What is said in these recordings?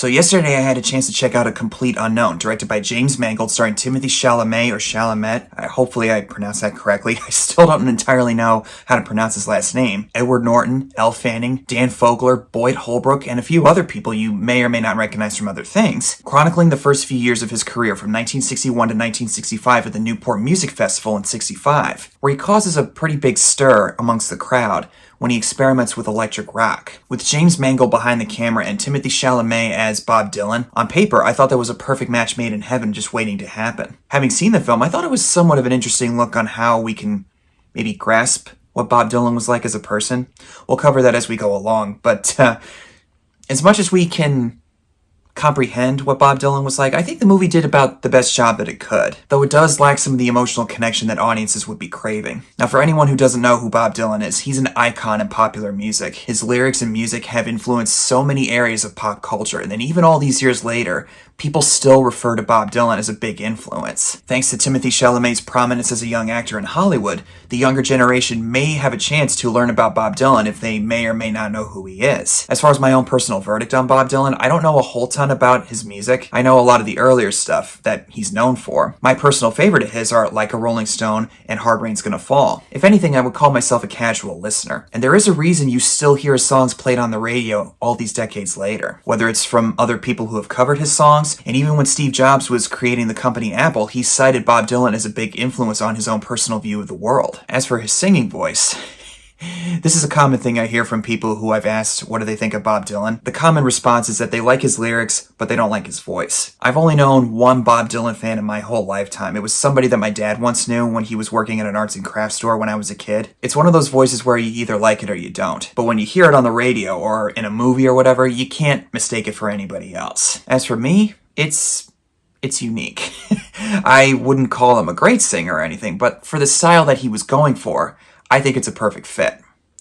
So yesterday I had a chance to check out A Complete Unknown, directed by James Mangold, starring Timothée Chalamet or Chalamet. Hopefully I pronounced that correctly. I still don't entirely know how to pronounce his last name. Edward Norton, Elle Fanning, Dan Fogler, Boyd Holbrook, and a few other people you may or may not recognize from other things, chronicling the first few years of his career from 1961 to 1965 at the Newport Music Festival in '65, where he causes a pretty big stir amongst the crowd when he experiments with electric rock. With James Mangold behind the camera and Timothée Chalamet as Bob Dylan, on paper, I thought that was a perfect match made in heaven just waiting to happen. Having seen the film, I thought it was somewhat of an interesting look on how we can maybe grasp what Bob Dylan was like as a person. We'll cover that as we go along, but as much as we can comprehend what Bob Dylan was like, I think the movie did about the best job that it could, though it does lack some of the emotional connection that audiences would be craving. Now, for anyone who doesn't know who Bob Dylan is, he's an icon in popular music. His lyrics and music have influenced so many areas of pop culture, and then even all these years later, people still refer to Bob Dylan as a big influence. Thanks to Timothée Chalamet's prominence as a young actor in Hollywood, the younger generation may have a chance to learn about Bob Dylan if they may or may not know who he is. As far as my own personal verdict on Bob Dylan, I don't know a whole ton about his music. I know a lot of the earlier stuff that he's known for. My personal favorite of his are Like a Rolling Stone and Hard Rain's Gonna Fall. If anything, I would call myself a casual listener. And there is a reason you still hear his songs played on the radio all these decades later. Whether it's from other people who have covered his songs, and even when Steve Jobs was creating the company Apple, he cited Bob Dylan as a big influence on his own personal view of the world. As for his singing voice, this is a common thing I hear from people who I've asked what do they think of Bob Dylan. The common response is that they like his lyrics, but they don't like his voice. I've only known one Bob Dylan fan in my whole lifetime. It was somebody that my dad once knew when he was working at an arts and crafts store when I was a kid. It's one of those voices where you either like it or you don't. But when you hear it on the radio or in a movie or whatever, you can't mistake it for anybody else. As for me, it's unique. I wouldn't call him a great singer or anything, but for the style that he was going for, I think it's a perfect fit.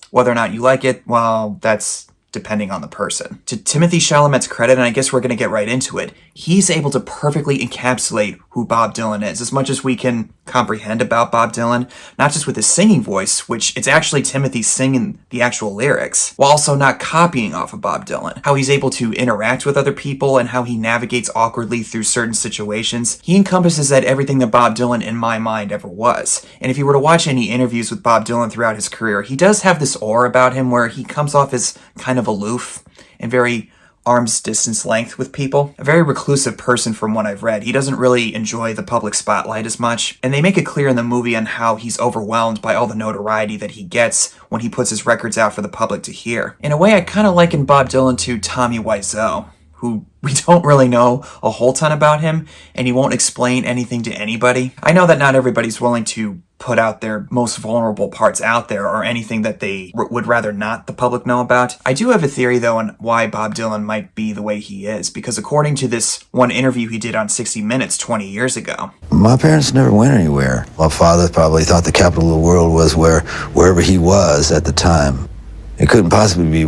Whether or not you like it, well, that's depending on the person. To Timothée Chalamet's credit, and I guess we're going to get right into it, he's able to perfectly encapsulate who Bob Dylan is, as much as we can comprehend about Bob Dylan, not just with his singing voice, which it's actually Timothy singing the actual lyrics, while also not copying off of Bob Dylan. How he's able to interact with other people and how he navigates awkwardly through certain situations. He encompasses that everything that Bob Dylan in my mind ever was. And if you were to watch any interviews with Bob Dylan throughout his career, he does have this aura about him where he comes off as kind of aloof and very arm's distance length with people. A very reclusive person from what I've read. He doesn't really enjoy the public spotlight as much, and they make it clear in the movie on how he's overwhelmed by all the notoriety that he gets when he puts his records out for the public to hear. In a way, I kind of liken Bob Dylan to Tommy Wiseau, who we don't really know a whole ton about him, and he won't explain anything to anybody. I know that not everybody's willing to put out their most vulnerable parts out there or anything that they would rather not the public know about. I do have a theory, though, on why Bob Dylan might be the way he is, because according to this one interview he did on 60 Minutes 20 years ago. My parents never went anywhere. My father probably thought the capital of the world was wherever he was at the time. It couldn't possibly be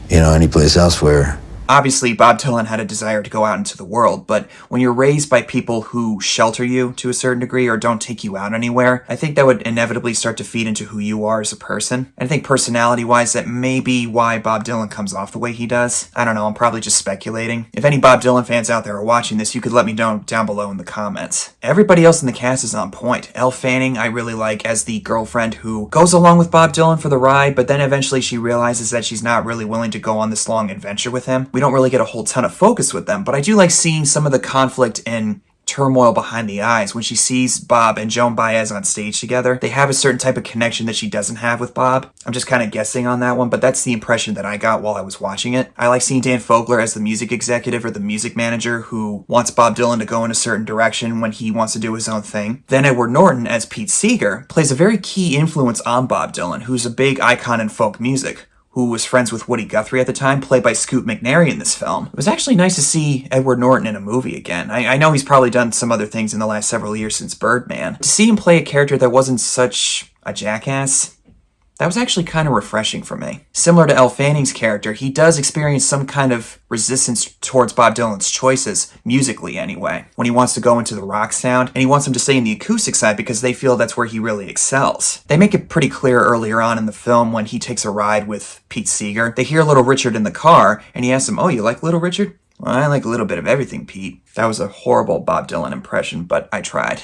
any place else where. Obviously, Bob Dylan had a desire to go out into the world, but when you're raised by people who shelter you to a certain degree or don't take you out anywhere, I think that would inevitably start to feed into who you are as a person. And I think personality-wise, that may be why Bob Dylan comes off the way he does. I don't know, I'm probably just speculating. If any Bob Dylan fans out there are watching this, you could let me know down below in the comments. Everybody else in the cast is on point. Elle Fanning I really like as the girlfriend who goes along with Bob Dylan for the ride, but then eventually she realizes that she's not really willing to go on this long adventure with him. We don't really get a whole ton of focus with them, but I do like seeing some of the conflict and turmoil behind the eyes when she sees Bob and Joan Baez on stage together. They have a certain type of connection that she doesn't have with Bob. I'm just kind of guessing on that one, but that's the impression that I got while I was watching it. I like seeing Dan Fogler as the music executive or the music manager who wants Bob Dylan to go in a certain direction when he wants to do his own thing. Then Edward Norton as Pete Seeger plays a very key influence on Bob Dylan, who's a big icon in folk music, who was friends with Woody Guthrie at the time, played by Scoot McNairy in this film. It was actually nice to see Edward Norton in a movie again. I know he's probably done some other things in the last several years since Birdman. To see him play a character that wasn't such a jackass, that was actually kind of refreshing for me. Similar to Elle Fanning's character, he does experience some kind of resistance towards Bob Dylan's choices, musically anyway, when he wants to go into the rock sound, and he wants him to stay in the acoustic side because they feel that's where he really excels. They make it pretty clear earlier on in the film when he takes a ride with Pete Seeger. They hear Little Richard in the car, and he asks him, "Oh, you like Little Richard?" Well, I like a little bit of everything, Pete. That was a horrible Bob Dylan impression, but I tried.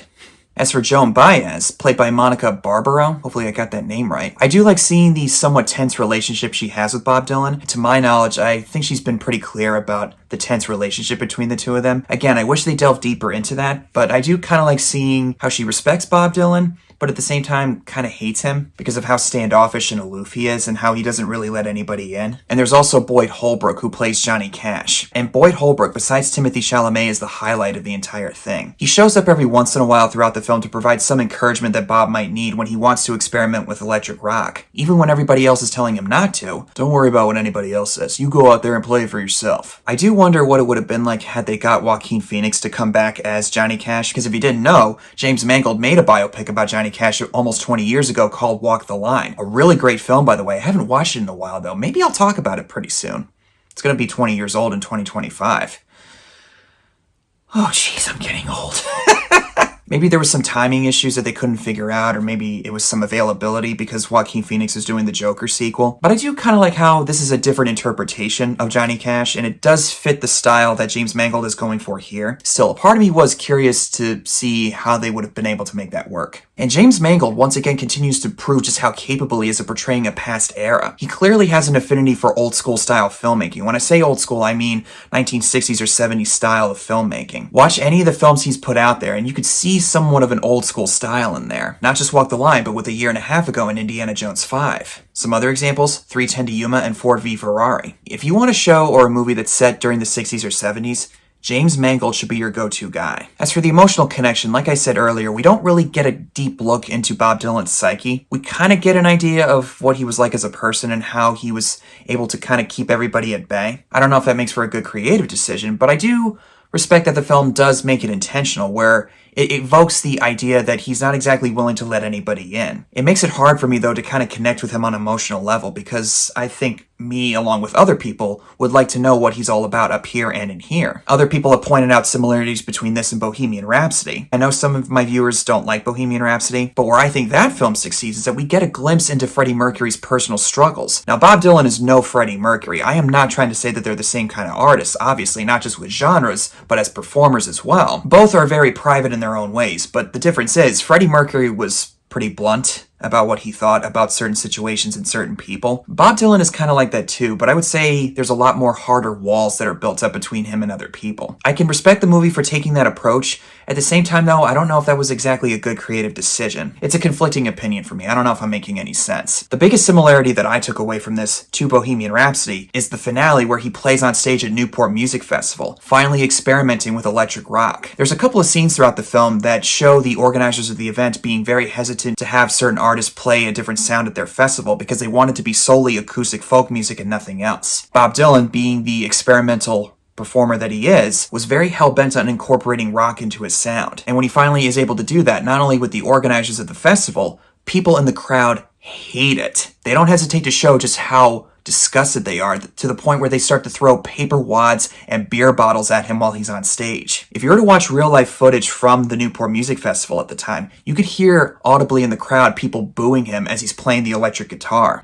As for Joan Baez, played by Monica Barbaro, hopefully I got that name right, I do like seeing the somewhat tense relationship she has with Bob Dylan. To my knowledge, I think she's been pretty clear about the tense relationship between the two of them. Again, I wish they delved deeper into that, but I do kind of like seeing how she respects Bob Dylan, but at the same time kind of hates him because of how standoffish and aloof he is and how he doesn't really let anybody in. And there's also Boyd Holbrook, who plays Johnny Cash. And Boyd Holbrook, besides Timothy Chalamet, is the highlight of the entire thing. He shows up every once in a while throughout the film to provide some encouragement that Bob might need when he wants to experiment with electric rock. Even when everybody else is telling him not to. Don't worry about what anybody else says. You go out there and play it for yourself. I do wonder what it would have been like had they got Joaquin Phoenix to come back as Johnny Cash, because if you didn't know, James Mangold made a biopic about Johnny Cash almost 20 years ago called Walk the Line. A really great film, by the way. I haven't watched it in a while, though. Maybe I'll talk about it pretty soon. It's going to be 20 years old in 2025. Oh, jeez, I'm getting old. Maybe there was some timing issues that they couldn't figure out, or maybe it was some availability because Joaquin Phoenix is doing the Joker sequel. But I do kind of like how this is a different interpretation of Johnny Cash, and it does fit the style that James Mangold is going for here. Still, a part of me was curious to see how they would have been able to make that work. And James Mangold once again continues to prove just how capable he is of portraying a past era. He clearly has an affinity for old school style filmmaking. When I say old school, I mean 1960s or 70s style of filmmaking. Watch any of the films he's put out there, and you could see somewhat of an old school style in there. Not just Walk the Line, but with a year and a half ago in Indiana Jones 5. Some other examples, 3:10 to Yuma and Ford v Ferrari. If you want a show or a movie that's set during the 60s or 70s, James Mangold should be your go-to guy. As for the emotional connection, like I said earlier, we don't really get a deep look into Bob Dylan's psyche. We kind of get an idea of what he was like as a person and how he was able to kind of keep everybody at bay. I don't know if that makes for a good creative decision, but I do respect that the film does make it intentional, where it evokes the idea that he's not exactly willing to let anybody in. It makes it hard for me, though, to kind of connect with him on an emotional level, because I think me, along with other people, would like to know what he's all about up here and in here. Other people have pointed out similarities between this and Bohemian Rhapsody. I know some of my viewers don't like Bohemian Rhapsody, but where I think that film succeeds is that we get a glimpse into Freddie Mercury's personal struggles. Now, Bob Dylan is no Freddie Mercury. I am not trying to say that they're the same kind of artists, obviously, not just with genres, but as performers as well. Both are very private in their own ways, but the difference is Freddie Mercury was pretty blunt about what he thought about certain situations and certain people. Bob Dylan is kind of like that too, but I would say there's a lot more harder walls that are built up between him and other people. I can respect the movie for taking that approach. At the same time, though, I don't know if that was exactly a good creative decision. It's a conflicting opinion for me. I don't know if I'm making any sense. The biggest similarity that I took away from this to Bohemian Rhapsody is the finale, where he plays on stage at Newport Music Festival, finally experimenting with electric rock. There's a couple of scenes throughout the film that show the organizers of the event being very hesitant to have certain artists play a different sound at their festival because they wanted to be solely acoustic folk music and nothing else. Bob Dylan, being the experimental performer that he is, was very hell-bent on incorporating rock into his sound. And when he finally is able to do that, not only with the organizers of the festival, people in the crowd hate it. They don't hesitate to show just how disgusted they are, to the point where they start to throw paper wads and beer bottles at him while he's on stage. If you were to watch real-life footage from the Newport Music Festival at the time, you could hear audibly in the crowd people booing him as he's playing the electric guitar.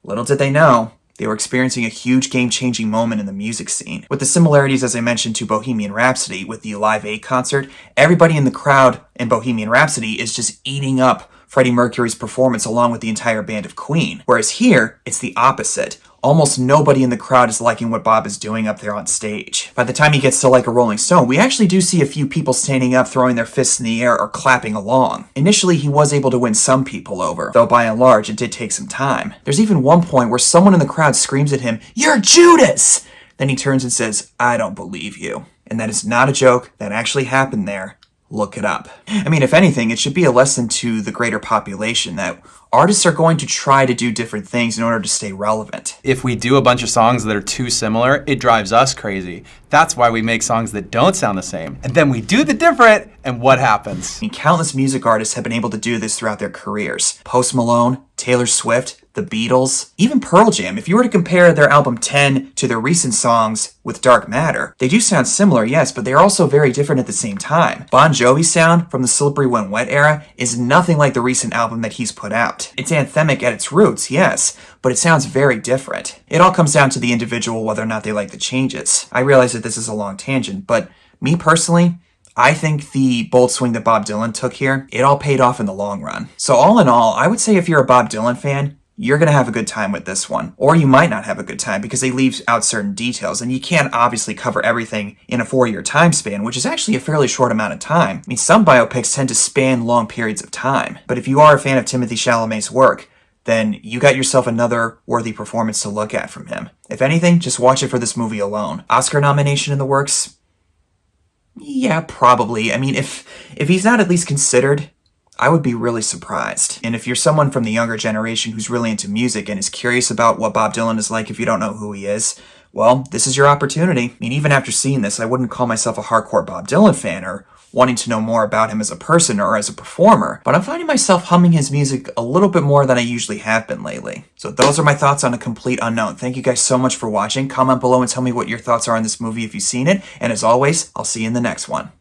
Little did they know, they were experiencing a huge game-changing moment in the music scene. With the similarities, as I mentioned, to Bohemian Rhapsody with the Live Aid concert, everybody in the crowd in Bohemian Rhapsody is just eating up Freddie Mercury's performance along with the entire band of Queen. Whereas here, it's the opposite. Almost nobody in the crowd is liking what Bob is doing up there on stage. By the time he gets to Like a Rolling Stone, we actually do see a few people standing up, throwing their fists in the air, or clapping along. Initially, he was able to win some people over, though by and large, it did take some time. There's even one point where someone in the crowd screams at him, "You're Judas!" Then he turns and says, "I don't believe you." And that is not a joke. That actually happened there. Look it up. I mean, if anything, it should be a lesson to the greater population that artists are going to try to do different things in order to stay relevant. If we do a bunch of songs that are too similar, it drives us crazy. That's why we make songs that don't sound the same. And then we do the different, and what happens? I mean, countless music artists have been able to do this throughout their careers. Post Malone, Taylor Swift, the Beatles, even Pearl Jam. If you were to compare their album 10 to their recent songs with Dark Matter, they do sound similar, yes, but they're also very different at the same time. Bon Jovi's sound from the Slippery When Wet era is nothing like the recent album that he's put out. It's anthemic at its roots, yes, but it sounds very different. It all comes down to the individual whether or not they like the changes. I realize that this is a long tangent, but me personally, I think the bold swing that Bob Dylan took here, it all paid off in the long run. So all in all, I would say if you're a Bob Dylan fan, you're going to have a good time with this one. Or you might not have a good time because they leave out certain details, and you can't obviously cover everything in a 4-year time span, which is actually a fairly short amount of time. I mean, some biopics tend to span long periods of time. But if you are a fan of Timothée Chalamet's work, then you got yourself another worthy performance to look at from him. If anything, just watch it for this movie alone. Oscar nomination in the works? Yeah, probably. I mean, if he's not at least considered, I would be really surprised. And if you're someone from the younger generation who's really into music and is curious about what Bob Dylan is like if you don't know who he is, well, this is your opportunity. I mean, even after seeing this, I wouldn't call myself a hardcore Bob Dylan fan or wanting to know more about him as a person or as a performer, but I'm finding myself humming his music a little bit more than I usually have been lately. So those are my thoughts on A Complete Unknown. Thank you guys so much for watching. Comment below and tell me what your thoughts are on this movie if you've seen it, and as always, I'll see you in the next one.